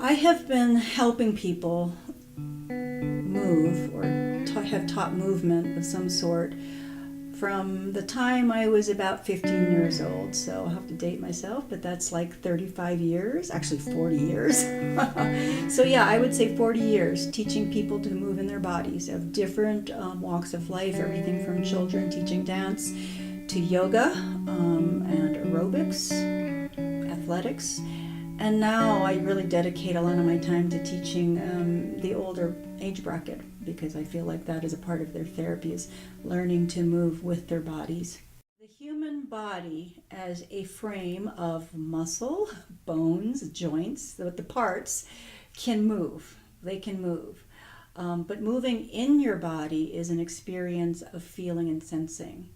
I have been helping people move or have taught movement of some sort from the time I was about 15 years old. So I'll have to date myself, but that's like 35 years, actually 40 years. So yeah, I would say 40 years teaching people to move in their bodies of different walks of life, everything from children teaching dance to yoga and aerobics, athletics. And now I really dedicate a lot of my time to teaching the older age bracket, because I feel like that is a part of their therapy, is learning to move with their bodies. The human body as a frame of muscle, bones, joints, the parts can move. They can move. But moving in your body is an experience of feeling and sensing.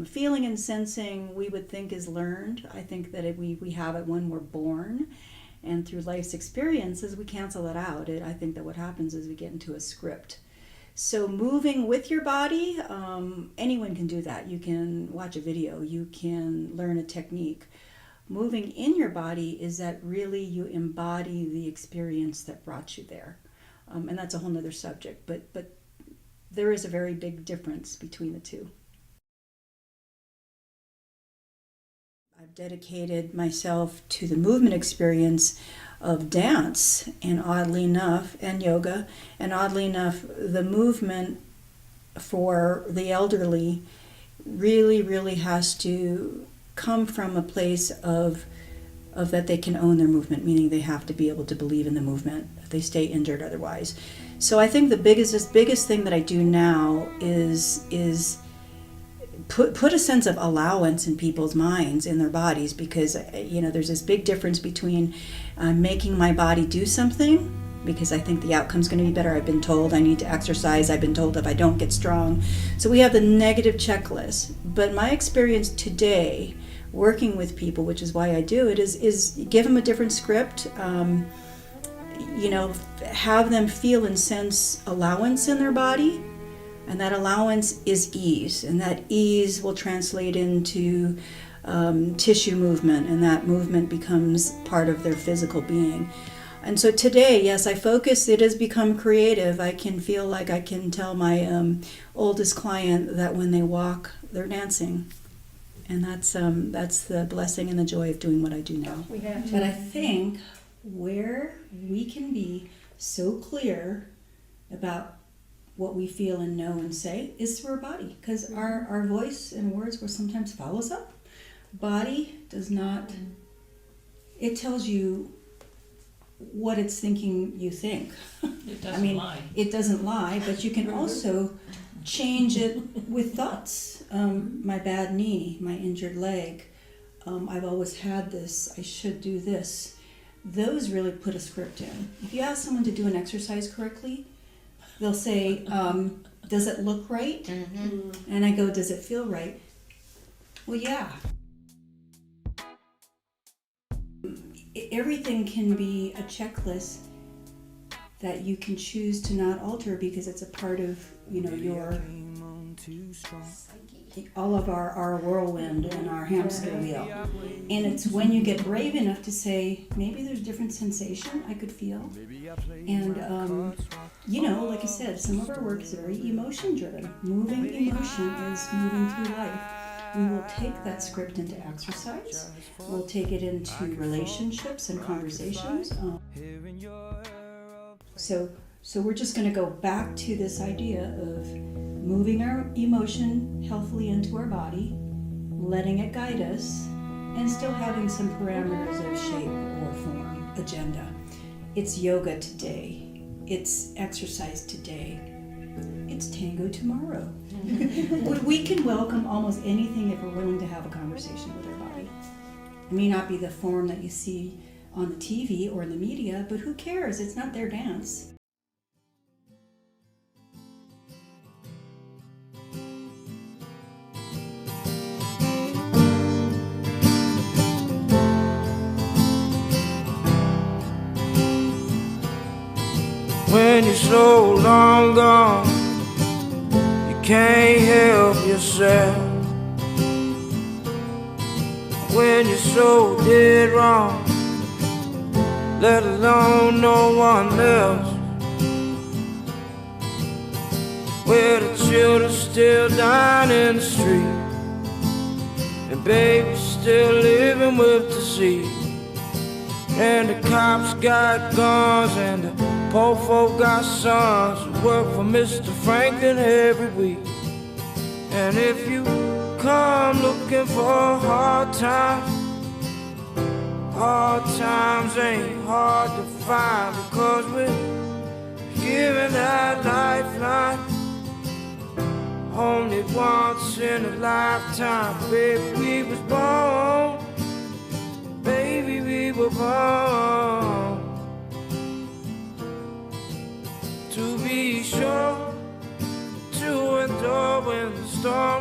Feeling and sensing, we would think, is learned. I think that we have it when we're born, and through life's experiences we cancel that out. I think that what happens is we get into a script. So moving with your body, anyone can do that. You can watch a video, you can learn a technique. Moving in your body is that really you embody the experience that brought you there. And that's a whole nother subject, but there is a very big difference between the two. I've dedicated myself to the movement experience of dance, and oddly enough, and yoga, and oddly enough, the movement for the elderly really has to come from a place of that they can own their movement, meaning they have to be able to believe in the movement. They stay injured otherwise. So I think the biggest thing that I do now is put a sense of allowance in people's minds, in their bodies, because there's this big difference between making my body do something because I think the outcome's going to be better. I've been told I need to exercise. I've been told if I don't get strong. So we have the negative checklist. But my experience today working with people, which is why I do it, is give them a different script, have them feel and sense allowance in their body. And that allowance is ease, and that ease will translate into tissue movement, and that movement becomes part of their physical being. And so today, yes, I focus, it has become creative. I can feel like I can tell my oldest client that when they walk, they're dancing. And that's the blessing and the joy of doing what I do now. But I think where we can be so clear about what we feel and know and say is through our body, because our voice and words will sometimes follows up. Body does not, it tells you what it's thinking you think. It doesn't lie. It doesn't lie, but you can also change it with thoughts. My bad knee, my injured leg, I've always had this, I should do this. Those really put a script in. If you ask someone to do an exercise correctly, they'll say, does it look right? Mm-hmm. And I go, does it feel right? Well, yeah. Everything can be a checklist that you can choose to not alter because it's a part of, your all of our whirlwind and our hamster wheel. And it's when you get brave enough to say, maybe there's a different sensation I could feel. And, like I said, some of our work is very emotion driven. Moving emotion is moving through life. We will take that script into exercise. We'll take it into relationships and conversations. So we're just going to go back to this idea of moving our emotion healthily into our body, letting it guide us, and still having some parameters of shape or form, agenda. It's yoga today. It's exercise today. It's tango tomorrow. We can welcome almost anything if we're willing to have a conversation with our body. It may not be the form that you see on the TV or in the media, but who cares? It's not their dance. When you're so long gone, you can't help yourself. When you're so dead wrong, let alone no one else. Where the children still dying in the street, and babies still living with disease. And the cops got guns, and the poor folk got sons who work for Mr. Franklin every week. And if you come looking for hard times ain't hard to find, because we're giving that lifeline only once in a lifetime. Baby, we was born, baby, we were born to be sure to endure when the storm